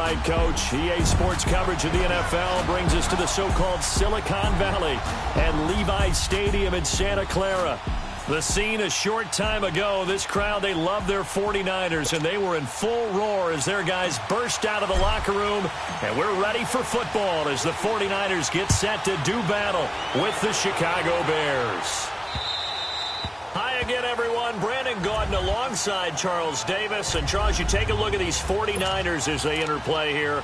right, Coach. EA Sports coverage of the NFL brings us to the so-called Silicon Valley at Levi Stadium in Santa Clara. The scene a short time ago, this crowd, they love their 49ers, and they were in full roar as their guys burst out of the locker room. And we're ready for football as the 49ers get set to do battle with the Chicago Bears. Hi again, everyone. Brandon Gaudin alongside Charles Davis. And, Charles, you take a look at these 49ers as they enter play here.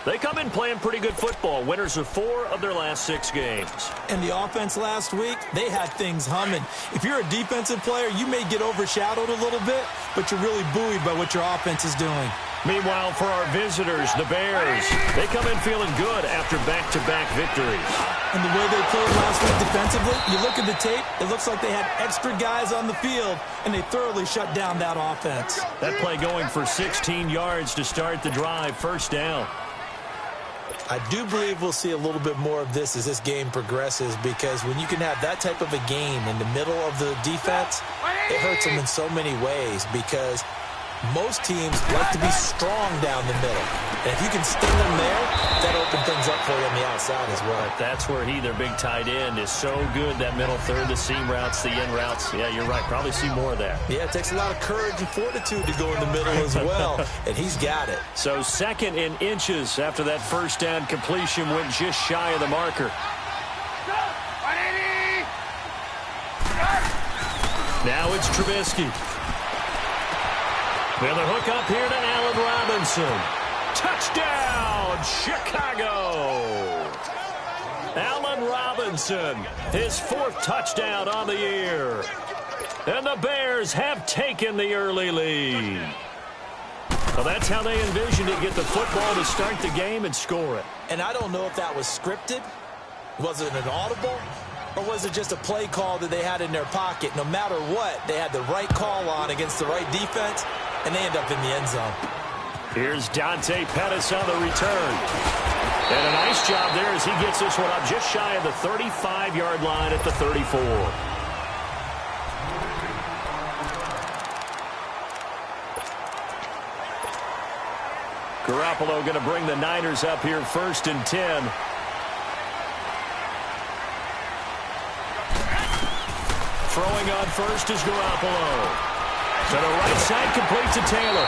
They come in playing pretty good football. Winners of 4 of their last 6 games. And the offense last week, they had things humming. If you're a defensive player, you may get overshadowed a little bit, but you're really buoyed by what your offense is doing. Meanwhile, for our visitors, the Bears, they come in feeling good after back-to-back victories. And the way they played last week defensively, you look at the tape, it looks like they had extra guys on the field, and they thoroughly shut down that offense. That play going for 16 yards to start the drive, first down. I do believe we'll see a little bit more of this as this game progresses, because when you can have that type of a game in the middle of the defense, it hurts them in so many ways, because most teams like to be strong down the middle. And if you can sting them there, that opens things up for you on the outside as well. But that's where their big tight end, is so good, that middle third, the seam routes, the in routes. Yeah, you're right. Probably see more of that. Yeah, it takes a lot of courage and fortitude to go in the middle as well, and he's got it. So 2nd in inches after that first down completion went just shy of the marker. Now it's Trubisky. With a hook up here to Allen Robinson. Touchdown, Chicago! Allen Robinson, his 4th touchdown on the year. And the Bears have taken the early lead. Well, that's how they envisioned it, get the football to start the game and score it. And I don't know if that was scripted. Was it an audible? Or was it just a play call that they had in their pocket? No matter what, they had the right call on against the right defense, and they end up in the end zone. Here's Dante Pettis on the return. And a nice job there as he gets this one up just shy of the 35-yard line at the 34. Garoppolo going to bring the Niners up here 1st and 10. Throwing on first is Garoppolo. To the right side, complete to Taylor.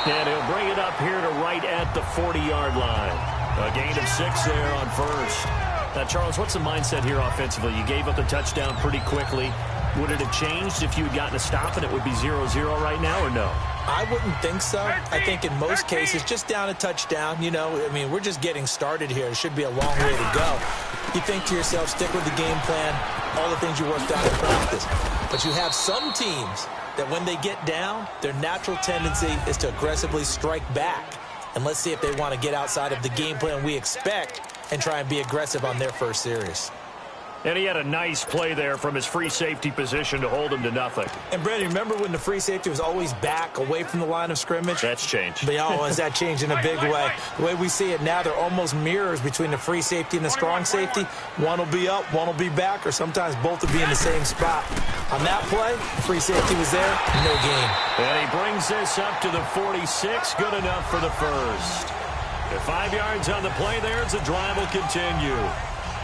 And he'll bring it up here to right at the 40-yard line. A gain of 6 there on first. Now, Charles, what's the mindset here offensively? You gave up the touchdown pretty quickly. Would it have changed if you had gotten a stop and it would be 0-0 right now, or no? I wouldn't think so. I think in most cases, just down a touchdown, you know, I mean, we're just getting started here. It should be a long way to go. You think to yourself, stick with the game plan, all the things you worked out in practice. But you have some teams that when they get down, their natural tendency is to aggressively strike back. And let's see if they want to get outside of the game plan we expect and try and be aggressive on their first series. And he had a nice play there from his free safety position to hold him to nothing. And, Brandon, remember when the free safety was always back away from the line of scrimmage? That's changed. But, oh, has that changed in a big way? The way we see it now, they're almost mirrors between the free safety and the strong safety. One will be up, one will be back, or sometimes both will be in the same spot. On that play, free safety was there, no gain. And he brings this up to the 46. Good enough for the first. The 5 yards on the play there as the drive will continue.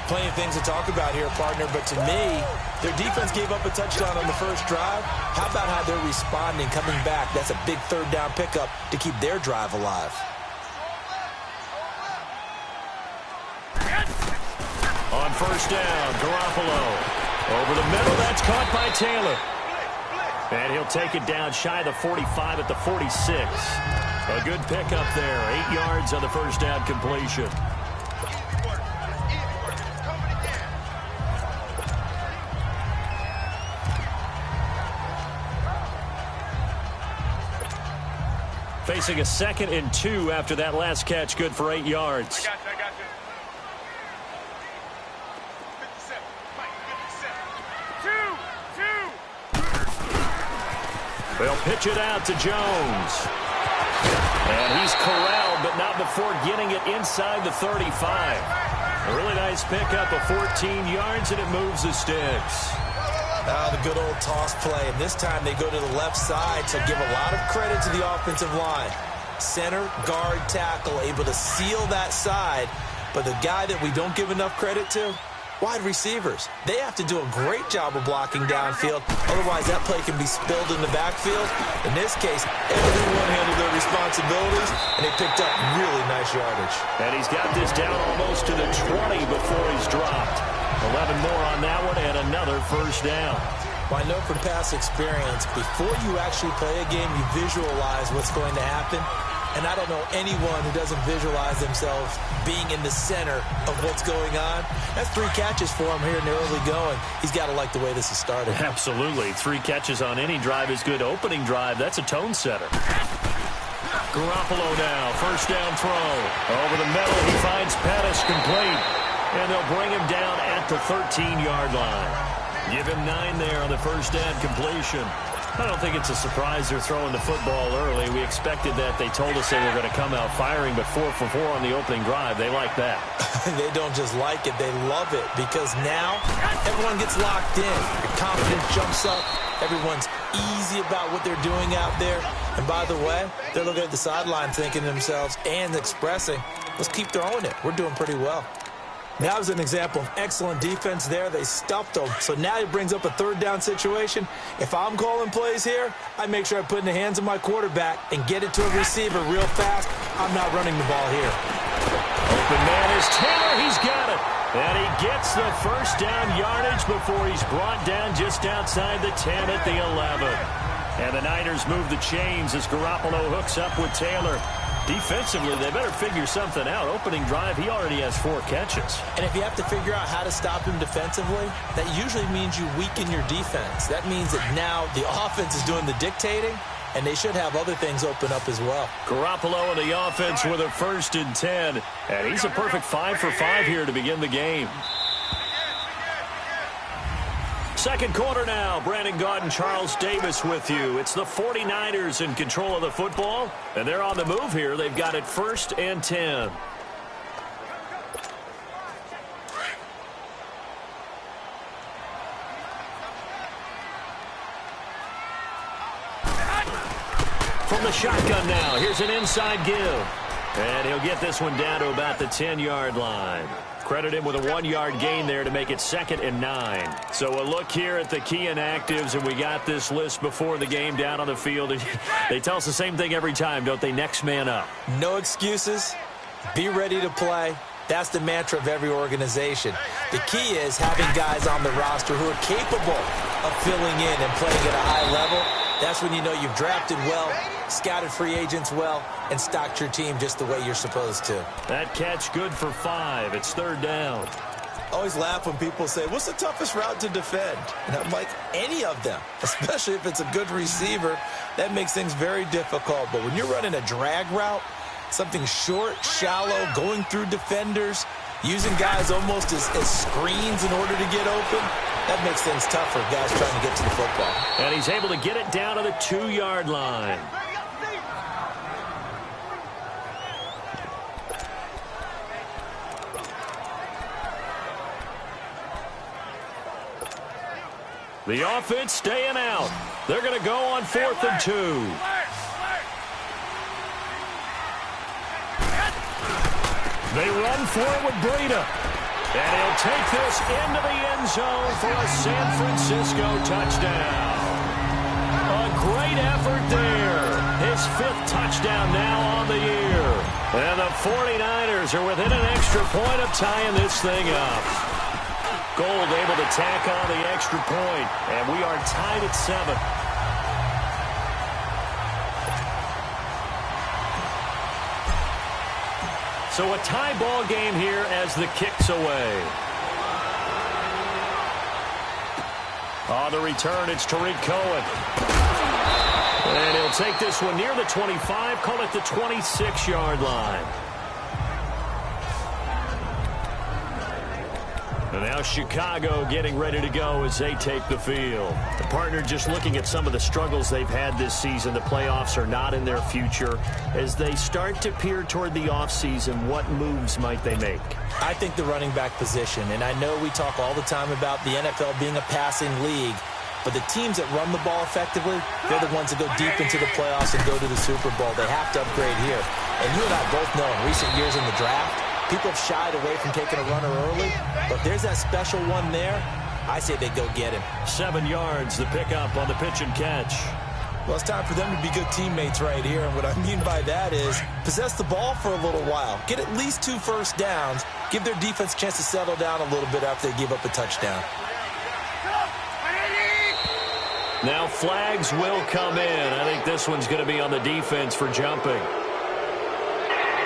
Plenty of things to talk about here, partner, but to me, their defense gave up a touchdown on the first drive. How about how they're responding, coming back? That's a big 3rd down pickup to keep their drive alive. On first down, Garoppolo. Over the middle, that's caught by Taylor. And he'll take it down shy of the 45 at the 46. A good pickup there, 8 yards on the first down completion. Facing a 2nd and 2 after that last catch, good for 8 yards. I got you. 57. They'll pitch it out to Jones. And he's corralled, but not before getting it inside the 35. A really nice pickup of 14 yards, and it moves the sticks. The good old toss play, and this time they go to the left side, so give a lot of credit to the offensive line. center, guard, tackle, able to seal that side. But the guy that we don't give enough credit to, wide receivers. They have to do a great job of blocking downfield. Otherwise, that play can be spilled in the backfield. In this case, everyone handled their responsibilities, and they picked up really nice yardage. And he's got this down almost to the 20 before he's dropped. 11 more on that one, and another first down. Well, I know from past experience, before you actually play a game, you visualize what's going to happen. And I don't know anyone who doesn't visualize themselves being in the center of what's going on. That's 3 catches for him here in the early going. He's got to like the way this has started. Absolutely. 3 catches on any drive is good. Opening drive, that's a tone setter. Garoppolo now, first down throw. Over the middle, he finds Pettis complete. And they'll bring him down at the 13-yard line. Give him 9 there on the first down completion. I don't think it's a surprise they're throwing the football early. We expected that. They told us they were going to come out firing, but 4 for 4 on the opening drive. They like that. They don't just like it, they love it, because now everyone gets locked in. Your confidence jumps up. Everyone's easy about what they're doing out there. And by the way, they're looking at the sideline thinking to themselves and expressing, let's keep throwing it. We're doing pretty well. That was an example of excellent defense there. They stuffed them. So now it brings up a third down situation. If I'm calling plays here, I make sure I put it in the hands of my quarterback and get it to a receiver real fast. I'm not running the ball here. Open man is Taylor. He's got it. And he gets the first down yardage before he's brought down just outside the 10 at the 11. And the Niners move the chains as Garoppolo hooks up with Taylor. Defensively, they better figure something out. Opening drive, he already has 4 catches. And if you have to figure out how to stop him defensively, that usually means you weaken your defense. That means that now the offense is doing the dictating, and they should have other things open up as well. Garoppolo and the offense with a 1st and 10. And he's a perfect 5 for 5 here to begin the game. Second quarter now. Brandon Gaudin, Charles Davis with you. It's the 49ers in control of the football, and they're on the move here. They've got it 1st and 10. From the shotgun now, here's an inside give. And he'll get this one down to about the 10-yard line. Credit him with a 1-yard gain there to make it 2nd and 9. So a look here at the key inactives, and we got this list before the game down on the field. They tell us the same thing every time, don't they? Next man up. No excuses. Be ready to play. That's the mantra of every organization. The key is having guys on the roster who are capable of filling in and playing at a high level. That's when you know you've drafted well, scouted free agents well, and stocked your team just the way you're supposed to. That catch good for 5. It's 3rd down. I always laugh when people say, what's the toughest route to defend? And I'm like, any of them, especially if it's a good receiver. That makes things very difficult. But when you're running a drag route, something short, shallow, going through defenders, using guys almost as screens in order to get open, that makes things tough for guys trying to get to the football. And he's able to get it down to the 2-yard line. The offense staying out. They're going to go on 4th and 2. They run for it with Breida. And he'll take this into the end zone for a San Francisco touchdown. A great effort there. His 5th touchdown now on the year. And the 49ers are within an extra point of tying this thing up. Gold able to tack on the extra point. And we are tied at 7. So a tie ball game here as the kick's away. On the return, it's Tariq Cohen. And he'll take this one near the 25, call it the 26-yard line. And now Chicago getting ready to go as they take the field. The partner just looking at some of the struggles they've had this season. The playoffs are not in their future. As they start to peer toward the offseason, what moves might they make? I think the running back position, and I know we talk all the time about the NFL being a passing league, But the teams that run the ball effectively, they're the ones that go deep into the playoffs and go to the Super Bowl. They have to upgrade here. And you and I both know in recent years in the draft, people have shied away from taking a runner early. But if there's that special one there, I say they go get him. 7 yards, the pickup on the pitch and catch. Well, it's time for them to be good teammates right here. And what I mean by that is possess the ball for a little while. Get at least 2 first downs. Give their defense a chance to settle down a little bit after they give up a touchdown. Now flags will come in. I think this one's going to be on the defense for jumping.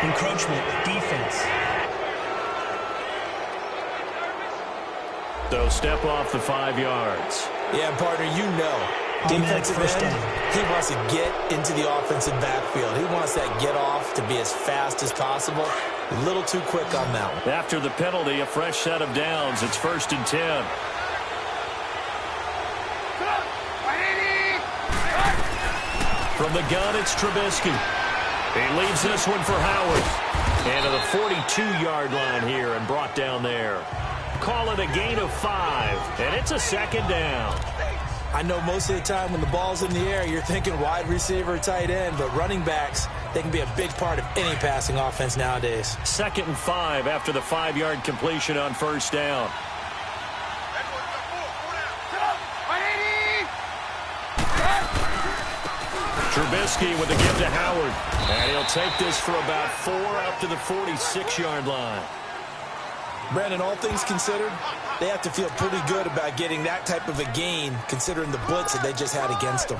Encroachment, defense. So step off the 5 yards. Yeah, partner, you know. Defensive end, he wants to get into the offensive backfield. He wants that get off to be as fast as possible. A little too quick on that one. After the penalty, a fresh set of downs. It's 1st and 10. From the gun, it's Trubisky. He leaves this one for Howard. And to the 42-yard line here and brought down there. Call it a gain of 5, and it's a 2nd down. I know most of the time when the ball's in the air, you're thinking wide receiver, tight end, but running backs, they can be a big part of any passing offense nowadays. 2nd and 5 after the 5-yard completion on 1st down. Trubisky with the give to Howard. And he'll take this for about 4 up to the 46-yard line. Brandon, all things considered, they have to feel pretty good about getting that type of a gain, considering the blitz that they just had against them.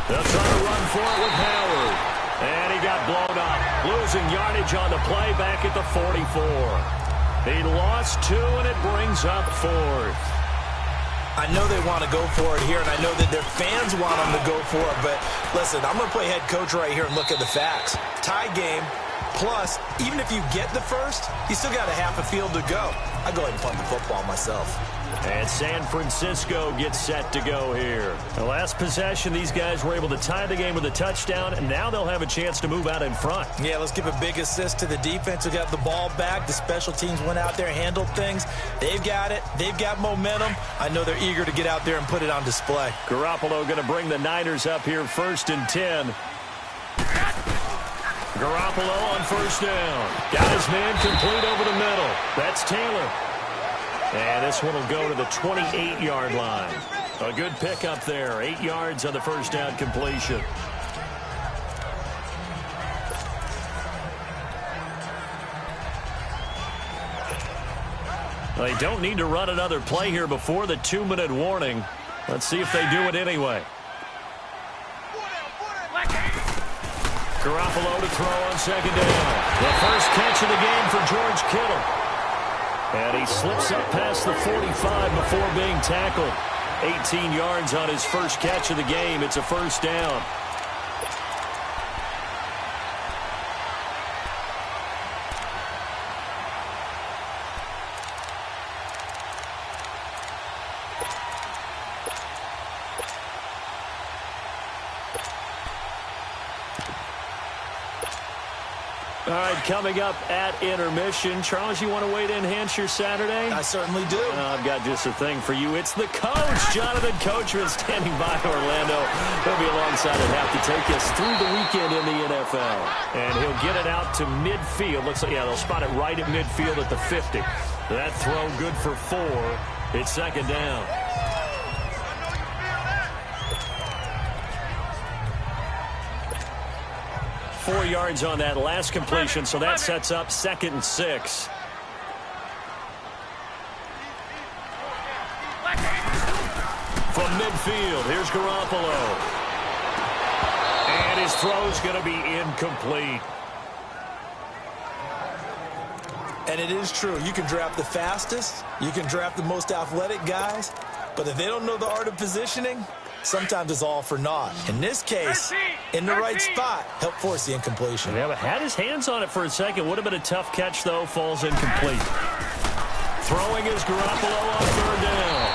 They'll try to run for it with Howard. And he got blown up. Losing yardage on the play back at the 44. He lost 2, and it brings up 4th. I know they want to go for it here, and I know that their fans want them to go for it. But, listen, I'm going to play head coach right here and look at the facts. Tie game, plus, even if you get the first, you still got a half a field to go. I go ahead and punt the football myself. And San Francisco gets set to go here. The last possession, these guys were able to tie the game with a touchdown, and now they'll have a chance to move out in front. Yeah, let's give a big assist to the defense who got the ball back. The special teams went out there and handled things. They've got it. They've got momentum. I know they're eager to get out there and put it on display. Garoppolo going to bring the Niners up here 1st and 10. Garoppolo on 1st down. Got his man complete over the middle. That's Taylor. And this one will go to the 28-yard line. A good pickup there. 8 yards on the 1st down completion. They don't need to run another play here before the 2-minute warning. Let's see if they do it anyway. Garoppolo to throw on 2nd down. The first catch of the game for George Kittle. And he slips up past the 45 before being tackled. 18 yards on his first catch of the game. It's a 1st down. All right, coming up at intermission. Charles, you want to weigh to enhance your Saturday? I certainly do. I've got just a thing for you. It's the coach, Jonathan Coachman, standing by Orlando. He'll be alongside and have to take us through the weekend in the NFL. And he'll get it out to midfield. Looks like, yeah, they'll spot it right at midfield at the 50. That throw good for 4. It's 2nd down. Four yards on that last completion, so that sets up 2nd and 6. From midfield, here's Garoppolo. And his throw's going to be incomplete. And it is true. You can draft the fastest. You can draft the most athletic guys. But if they don't know the art of positioning, sometimes it's all for naught. In this case, in the right spot, helped force the incompletion. Yeah, but had his hands on it for a second. Would have been a tough catch, though. Falls incomplete. Throwing is Garoppolo on 3rd down.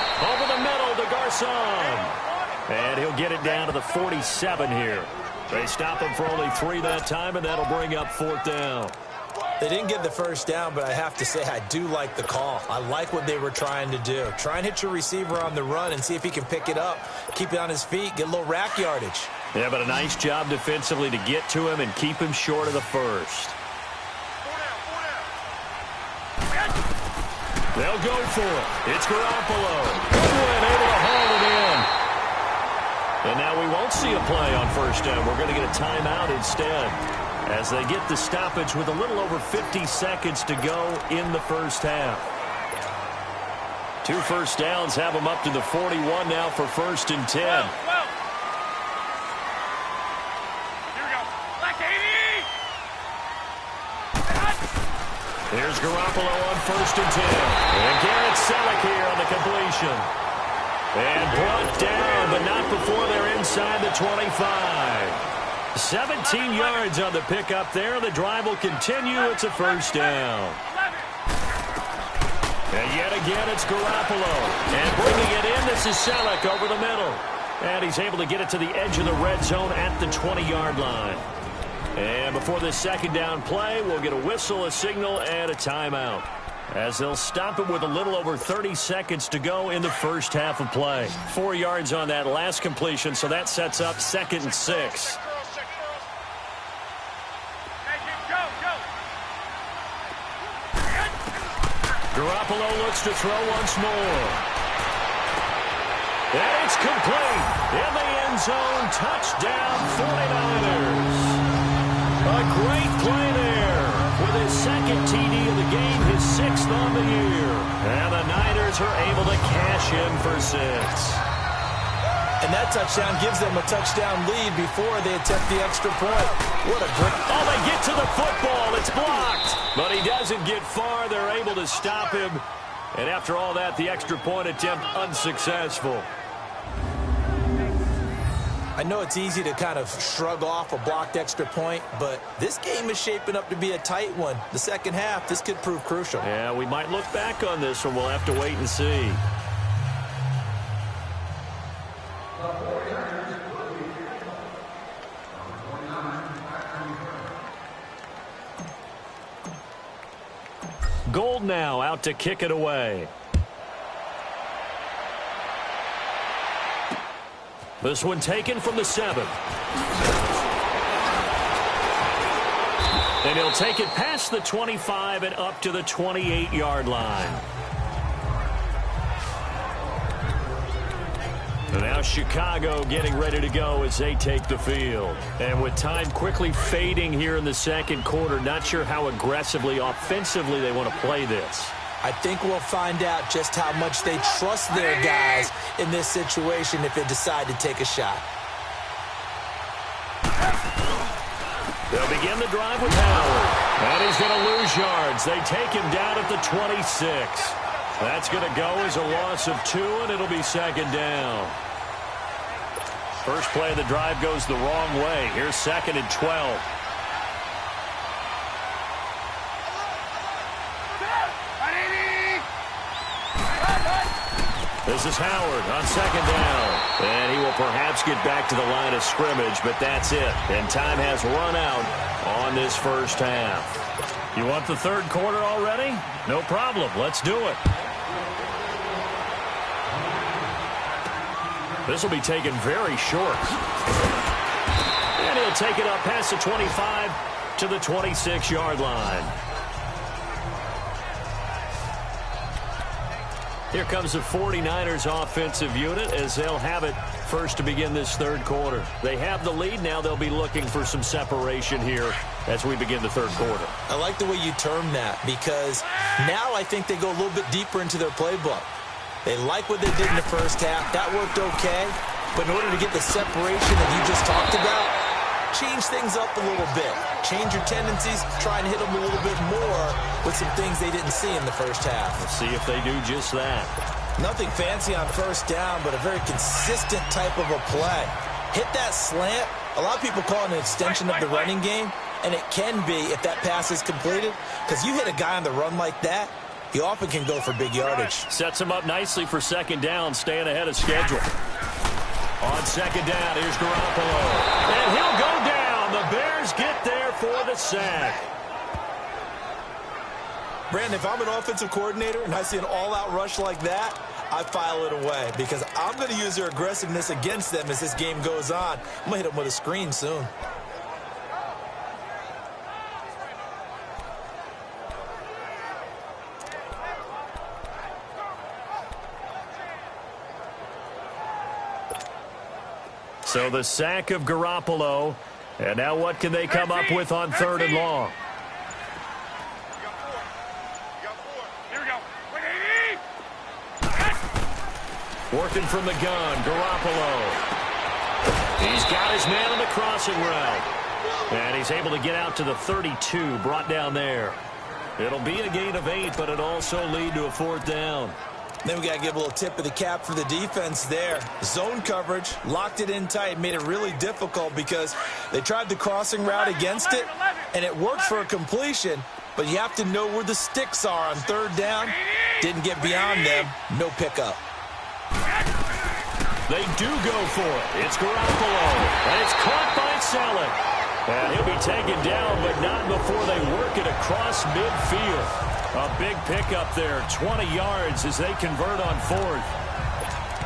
this on. And he'll get it down to the 47 here. They stop him for only 3 that time, and that'll bring up 4th down. They didn't get the first down, but I have to say I do like the call. I like what they were trying to do. Try and hit your receiver on the run and see if he can pick it up, keep it on his feet, get a little rack yardage. Yeah, but a nice job defensively to get to him and keep him short of the first. They'll go for it. It's Garoppolo. And able to haul it in. And now we won't see a play on first down. We're going to get a timeout instead, as they get the stoppage with a little over 50 seconds to go in the first half. 2 first downs have them up to the 41 now for 1st and 10. Here we go. Black 80. Here's Garoppolo on 1st and 10. And Garrett Selleck here on the completion. And brought down, but not before they're inside the 25. 17 yards on the pickup there. The drive will continue. It's a first down. And yet again, it's Garoppolo. And bringing it in, this is Selleck over the middle. And he's able to get it to the edge of the red zone at the 20-yard line. And before this second down play, we'll get a whistle, a signal, and a timeout, as they'll stop it with a little over 30 seconds to go in the first half of play. 4 yards on that last completion, so that sets up 2nd and 6. Garoppolo looks to throw once more. And it's complete. In the end zone, touchdown 49ers. A great play there with his 2nd TD of the game, his 6th on the year. And the Niners are able to cash in for 6. And that touchdown gives them a touchdown lead before they attempt the extra point. What a great... Oh, they get to the football. It's blocked. But he doesn't get far. They're able to stop him. And after all that, the extra point attempt unsuccessful. I know it's easy to kind of shrug off a blocked extra point, but this game is shaping up to be a tight one. The second half, this could prove crucial. Yeah, we might look back on this one. We'll have to wait and see. Gold now out to kick it away. This one taken from the 7. And he'll take it past the 25 and up to the 28-yard line. And now Chicago getting ready to go as they take the field. And with time quickly fading here in the second quarter, not sure how aggressively, offensively they want to play this. I think we'll find out just how much they trust their guys in this situation if they decide to take a shot. They'll begin the drive with Howard. And he's going to lose yards. They take him down at the 26. That's going to go as a loss of 2, and it'll be 2nd down. First play of the drive goes the wrong way. Here's 2nd and 12. This is Howard on 2nd down. And he will perhaps get back to the line of scrimmage, but that's it. And time has run out on this first half. You want the third quarter already? No problem. Let's do it. This will be taken very short. And he'll take it up past the 25 to the 26-yard line. Here comes the 49ers offensive unit as they'll have it first to begin this third quarter. They have the lead. Now they'll be looking for some separation here as we begin the third quarter. I like the way you term that, because now I think they go a little bit deeper into their playbook. They like what they did in the first half. That worked okay. But in order to get the separation that you just talked about, change things up a little bit. Change your tendencies, try and hit them a little bit more with some things they didn't see in the first half. Let's see if they do just that. Nothing fancy on first down, but a very consistent type of a play. Hit that slant. A lot of people call it an extension of the running game, and it can be if that pass is completed, because you hit a guy on the run like that, he often can go for big yardage. Sets him up nicely for second down, staying ahead of schedule. On second down, here's Garoppolo. And he'll go down. The Bears get there for the sack. Brandon, if I'm an offensive coordinator and I see an all-out rush like that, I file it away because I'm going to use their aggressiveness against them as this game goes on. I'm going to hit them with a screen soon. So the sack of Garoppolo. And now what can they come up with on third and long? Here we go. Working from the gun, Garoppolo. He's got his man on the crossing route. And he's able to get out to the 32, brought down there. It'll be a gain of 8, but it also lead to a fourth down. Then we got to give a little tip of the cap for the defense there. Zone coverage, locked it in tight, made it really difficult because they tried the crossing route against it, and it worked for a completion, but you have to know where the sticks are on third down. Didn't get beyond them, no pickup. They do go for it. It's Garoppolo, and it's caught by Saleh. And he'll be taken down, but not before they work it across midfield. A big pickup there, 20 yards as they convert on fourth.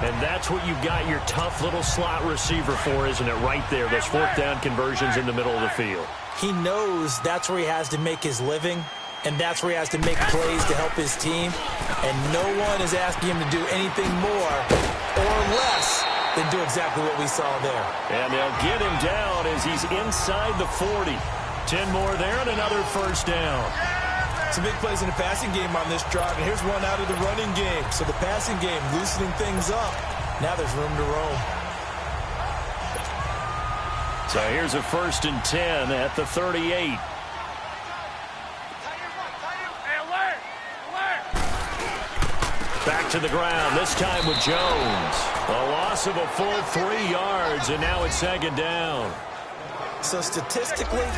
And that's what you've got your tough little slot receiver for, isn't it? Right there, those fourth down conversions in the middle of the field. He knows that's where he has to make his living, and that's where he has to make plays to help his team. And no one is asking him to do anything more or less than do exactly what we saw there. And they'll get him down as he's inside the 40. 10 more there and another first down. Some big plays in the passing game on this drive, and here's one out of the running game. So the passing game loosening things up. Now there's room to roam. So here's a 1st and 10 at the 38. Back to the ground, this time with Jones. A loss of a full 3 yards, and now it's second down. So statistically,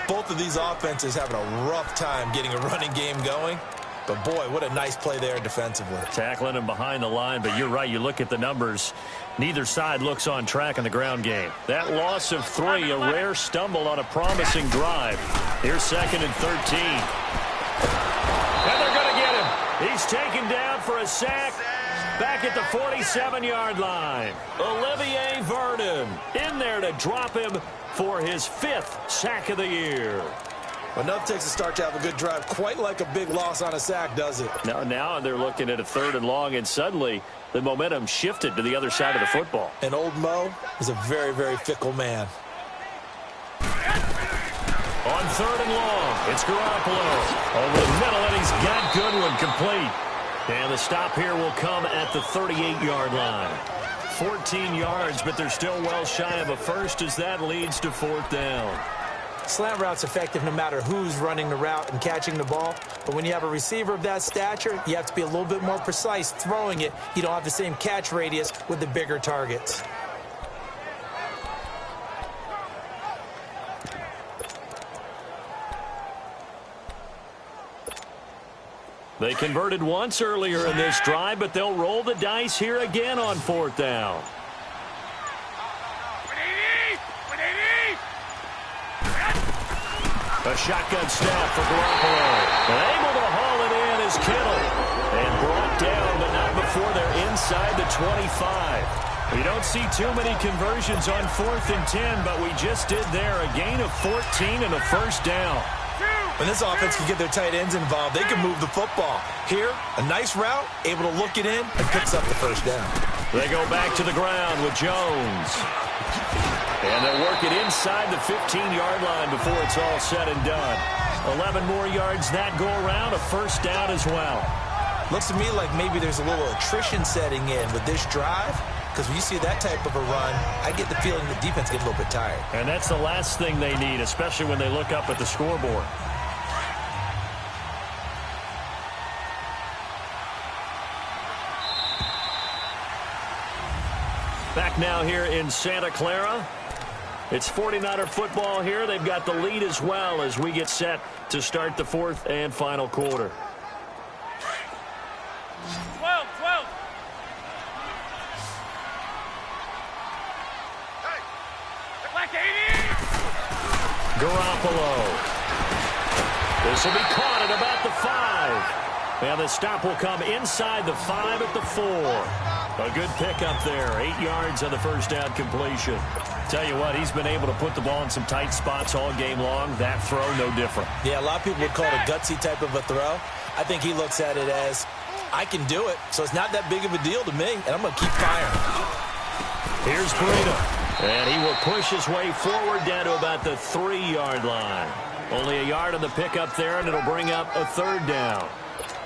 both of these offenses having a rough time getting a running game going. But, boy, what a nice play there defensively. Tackling him behind the line, but you're right. You look at the numbers. Neither side looks on track in the ground game. That loss of 3, a rare stumble on a promising drive. Here's 2nd and 13. And they're going to get him. He's taken down for a sack back at the 47-yard line. Olivier Vernon in there to drop him for his 5th sack of the year. Enough takes a start to have a good drive. Quite like a big loss on a sack, does it? Now they're looking at a 3rd and long, and suddenly the momentum shifted to the other side of the football. And old Mo is a very, very fickle man. On 3rd and long, it's Garoppolo over the middle, and he's got Goodwin complete. And the stop here will come at the 38-yard line. 14 yards, but they're still well shy of a first as that leads to 4th down. Slant route's effective no matter who's running the route and catching the ball. But when you have a receiver of that stature, you have to be a little bit more precise throwing it. You don't have the same catch radius with the bigger targets. They converted once earlier in this drive, but they'll roll the dice here again on 4th down. A shotgun snap for Garoppolo. And able to haul it in is Kittle. And brought down, but not before they're inside the 25. We don't see too many conversions on 4th and 10, but we just did there. A gain of 14 and a first down. When this offense can get their tight ends involved, they can move the football. Here, a nice route, able to look it in, and picks up the first down. They go back to the ground with Jones. And they'll work it inside the 15-yard line before it's all said and done. 11 more yards that go around, a first down as well. Looks to me like maybe there's a little attrition setting in with this drive, because when you see that type of a run, I get the feeling the defense gets a little bit tired. And that's the last thing they need, especially when they look up at the scoreboard. Back now here in Santa Clara. It's 49er football here. They've got the lead as well as we get set to start the 4th and final quarter. Garoppolo. This will be caught at about the 5. And the stop will come inside the 5 at the 4. A good pickup there. 8 yards on the first down completion. Tell you what, he's been able to put the ball in some tight spots all game long. That throw, no different. Yeah, a lot of people would call it a gutsy type of a throw. I think he looks at it as, I can do it, so it's not that big of a deal to me, and I'm going to keep firing. Here's Breida, and he will push his way forward down to about the 3-yard line. Only a yard on the pickup there, and it'll bring up a 3rd down.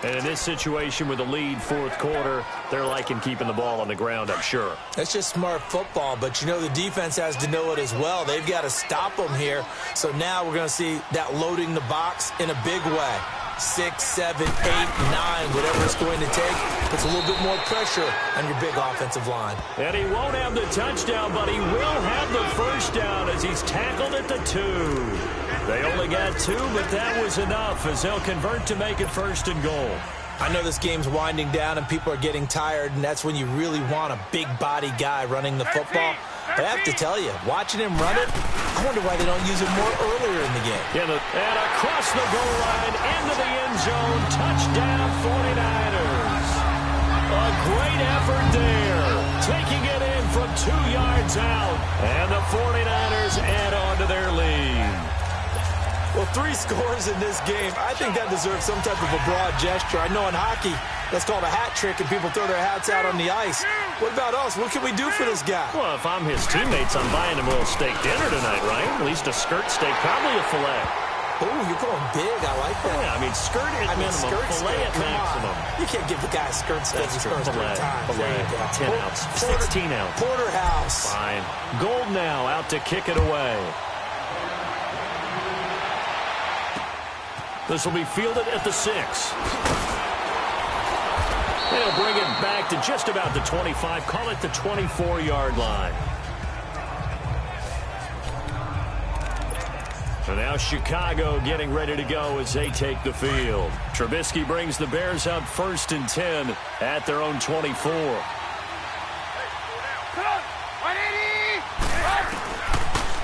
And in this situation with a lead 4th quarter, they're liking keeping the ball on the ground, I'm sure. That's just smart football, but you know the defense has to know it as well. They've got to stop them here. So now we're going to see that loading the box in a big way. 6, 7, 8, 9, whatever it's going to take, puts a little bit more pressure on your big offensive line. And he won't have the touchdown, but he will have the first down as he's tackled at the 2. They only got 2, but that was enough as they'll convert to make it 1st and goal. I know this game's winding down and people are getting tired, and that's when you really want a big body guy running the football. But I have to tell you, watching him run it, I wonder why they don't use it more earlier in the game. Yeah, and across the goal line, into the end zone, touchdown 49ers. A great effort there, taking it in from 2 yards out, and the 49ers add on to their lead. Well, 3 scores in this game. I think that deserves some type of a broad gesture. I know in hockey, that's called a hat trick, and people throw their hats out on the ice. What about us? What can we do for this guy? Well, if I'm his teammates, I'm buying him a little steak dinner tonight, right? At least a skirt steak, probably a filet. Oh, you're going big. I like that. Yeah, I mean, skirt at minimum, filet at maximum. You can't give the guy a skirt steak. That's true. Filet, 10 ounce, 16 ounce. Porterhouse. Fine. Gold now out to kick it away. This will be fielded at the 6. They'll bring it back to just about the 25. Call it the 24-yard line. So now Chicago getting ready to go as they take the field. Trubisky brings the Bears up 1st and 10 at their own 24.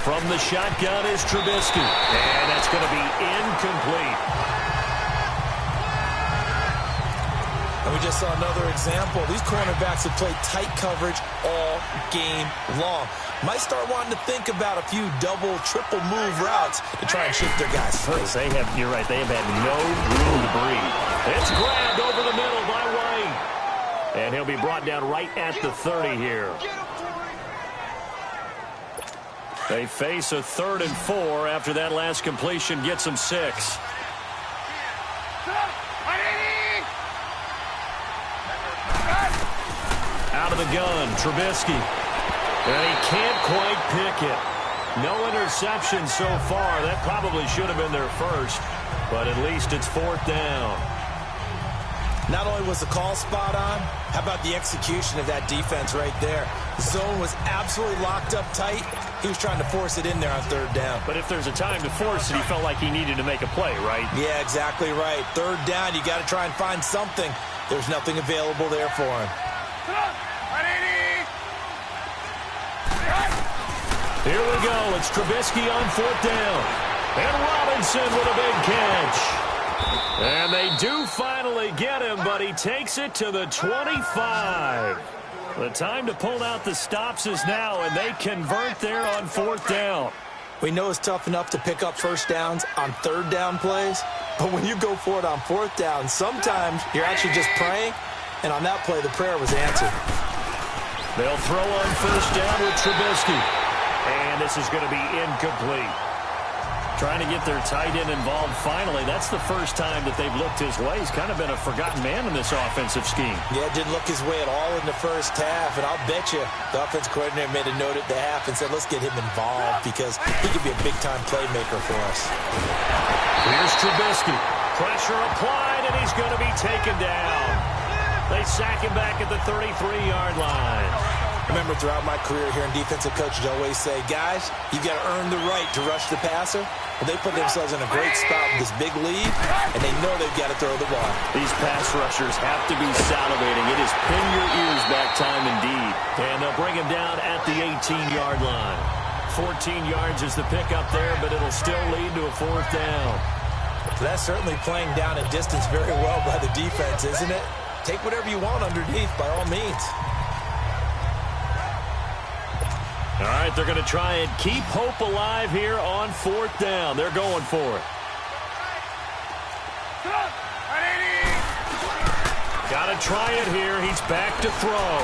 From the shotgun is Trubisky. And that's going to be incomplete. And we just saw another example. These cornerbacks have played tight coverage all game long. Might start wanting to think about a few double, triple move routes to try and shift their guys free. You're right, they have had no room to breathe. It's grabbed over the middle by White. And he'll be brought down right at the 30 here. They face a 3rd and 4 after that last completion gets them 6. Out of the gun, Trubisky. And he can't quite pick it. No interception so far. That probably should have been their first, but at least it's 4th down. Not only was the call spot on, how about the execution of that defense right there? The zone was absolutely locked up tight. He was trying to force it in there on 3rd down. But if there's a time to force it, he felt like he needed to make a play, right? Yeah, exactly right. 3rd down, you got to try and find something. There's nothing available there for him. Here we go. It's Trubisky on 4th down. And Robinson with a big catch. And they do finally get him, but he takes it to the 25. The time to pull out the stops is now, and they convert there on 4th down. We know it's tough enough to pick up first downs on 3rd down plays, but when you go for it on 4th down, sometimes you're actually just praying, and on that play, the prayer was answered. They'll throw on 1st down with Trubisky, and this is going to be incomplete. Trying to get their tight end involved finally. That's the first time that they've looked his way. He's kind of been a forgotten man in this offensive scheme. Yeah, didn't look his way at all in the first half, and I'll bet you the offense coordinator made a note at the half and said, let's get him involved because he could be a big-time playmaker for us. Here's Trubisky. Pressure applied, and he's going to be taken down. They sack him back at the 33-yard line. Remember, throughout my career here in defensive coaches always say, guys, you've got to earn the right to rush the passer. Well, they put themselves in a great spot with this big lead, and they know they've got to throw the ball. These pass rushers have to be salivating. It is pin your ears back time indeed. And they'll bring him down at the 18-yard line. 14 yards is the pickup there, but it'll still lead to a 4th down. So that's certainly playing down a distance very well by the defense, isn't it? Take whatever you want underneath, by all means. All right, they're going to try and keep hope alive here on 4th down. They're going for it. Got to try it here. He's back to throw.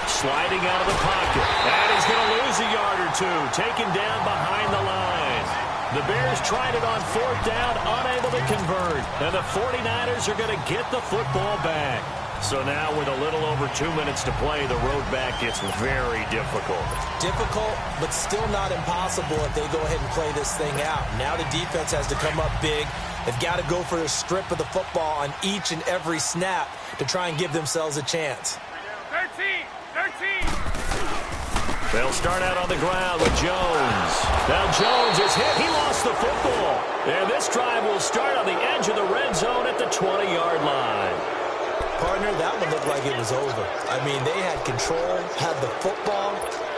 Sliding out of the pocket. And he's going to lose a yard or two. Taken down behind the line. The Bears tried it on 4th down, unable to convert. And the 49ers are going to get the football back. So now with a little over 2 minutes to play, the road back gets very difficult. Difficult, but still not impossible if they go ahead and play this thing out. Now the defense has to come up big. They've got to go for a strip of the football on each and every snap to try and give themselves a chance. 13. They'll start out on the ground with Jones. Now Jones is hit. He lost the football. And this drive will start on the edge of the red zone at the 20-yard line. Partner, that one looked like it was over. I mean, they had control, had the football,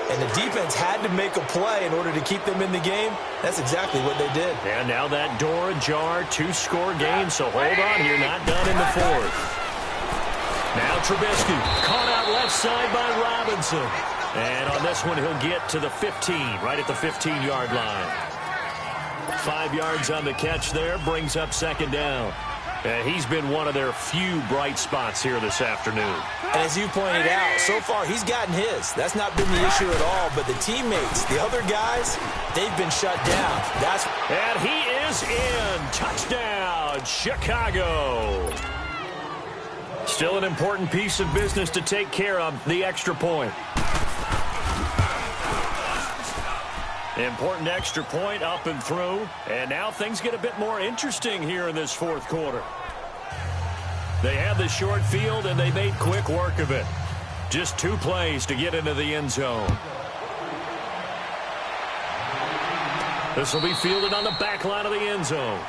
and the defense had to make a play in order to keep them in the game. That's exactly what they did. And now that door ajar, 2-score game, so hold on here, not done in the 4th. Now Trubisky, caught out left side by Robinson. And on this one, he'll get to the 15, right at the 15-yard line. 5 yards on the catch there, brings up 2nd down. And he's been one of their few bright spots here this afternoon. And as you pointed out, so far he's gotten his. That's not been the issue at all. But the teammates, the other guys, they've been shut down. And he is in. Touchdown, Chicago. Still an important piece of business to take care of, the extra point. Important extra point up and through. And now things get a bit more interesting here in this 4th quarter. They had the short field, and they made quick work of it. Just 2 plays to get into the end zone. This will be fielded on the back line of the end zone.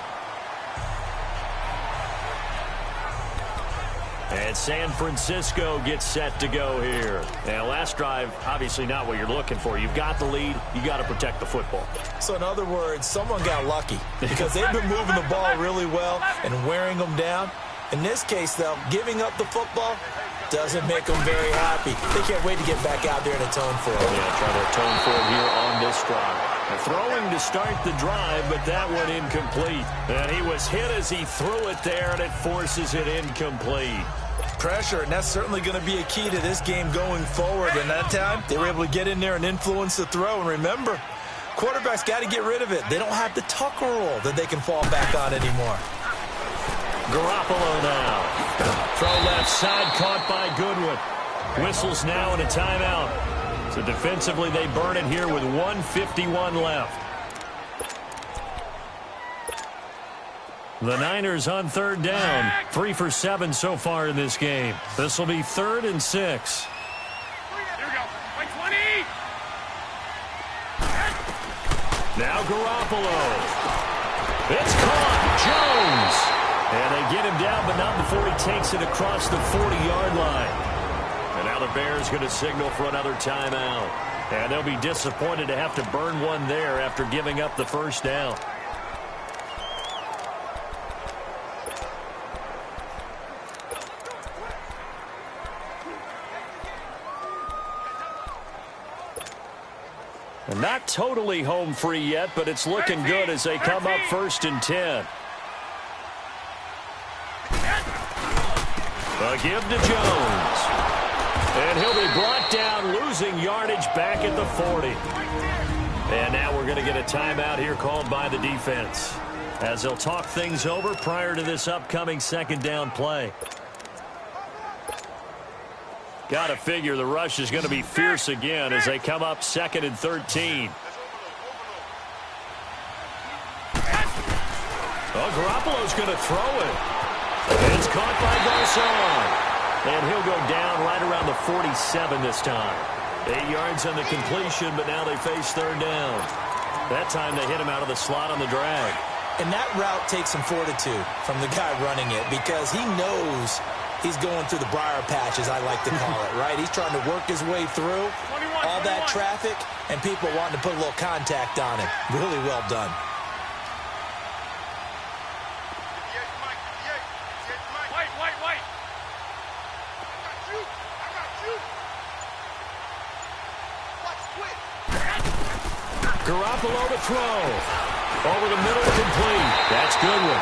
And San Francisco gets set to go here. And last drive, obviously not what you're looking for. You've got the lead. You got to protect the football. So in other words, someone got lucky because they've been moving the ball really well and wearing them down. In this case, though, giving up the football doesn't make them very happy. They can't wait to get back out there and atone for it. Yeah, trying to atone for it here on this drive. Throwing to start the drive, but that one incomplete. And he was hit as he threw it there, and it forces it incomplete. Pressure, and that's certainly going to be a key to this game going forward. And that time, they were able to get in there and influence the throw. And remember, quarterbacks got to get rid of it. They don't have the Tucker rule that they can fall back on anymore. Garoppolo now. Throw left side, caught by Goodwin. Whistles now and a timeout. So defensively, they burn it here with 1:51 left. The Niners on 3rd down. 3 for 7 so far in this game. This will be 3rd and 6. Here we go. By 20. Now Garoppolo. It's caught. Jones. And they get him down, but not before he takes it across the 40-yard line. And now the Bears going to signal for another timeout. And they'll be disappointed to have to burn one there after giving up the 1st down. And not totally home free yet, but it's looking good as they come up 1st and 10. A give to Jones. And he'll be brought down, losing yardage back at the 40. And now we're going to get a timeout here called by the defense, as they'll talk things over prior to this upcoming 2nd down play. Got to figure the rush is going to be fierce again as they come up 2nd and 13. Oh, Garoppolo's going to throw it. It's caught by Garcon. And he'll go down right around the 47 this time. 8 yards on the completion, but now they face 3rd down. That time they hit him out of the slot on the drag. And that route takes some fortitude from the guy running it because he knows he's going through the briar patch, as I like to call it, right? He's trying to work his way through. All all that traffic and people wanting to put a little contact on him. Really well done. White. I got you. Watch quick. Garoppolo to throw. Over the middle, complete. That's Goodwin.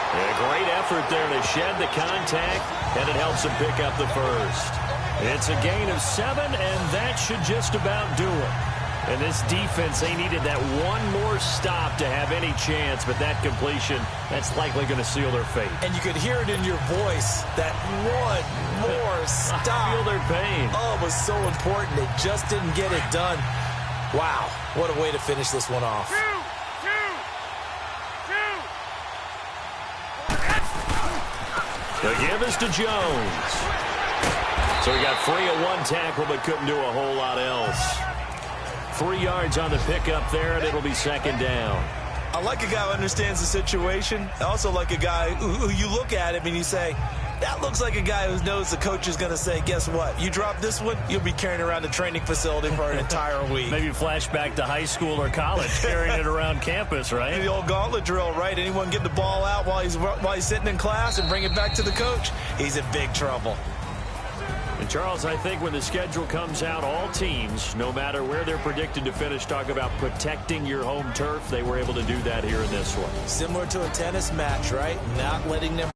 A great effort there to shed the contact, and it helps him pick up the first. It's a gain of 7, and that should just about do it. And this defense, they needed that one more stop to have any chance, but that completion, that's likely going to seal their fate. And you could hear it in your voice, that one more stop. I feel their pain. Oh, it was so important. They just didn't get it done. Wow, what a way to finish this one off. The give is to Jones. So he got free of one tackle, but couldn't do a whole lot else. 3 yards on the pickup there, and it'll be second down. I like a guy who understands the situation. I also like a guy who you look at him and you say, that looks like a guy who knows the coach is going to say, guess what? You drop this one, you'll be carrying around the training facility for an entire week. Maybe flashback to high school or college, carrying it around campus, right? The old gauntlet drill, right? Anyone get the ball out while he's sitting in class and bring it back to the coach? He's in big trouble. And Charles, I think when the schedule comes out, all teams, no matter where they're predicted to finish, talk about protecting your home turf. They were able to do that here in this one. Similar to a tennis match, right? Not letting them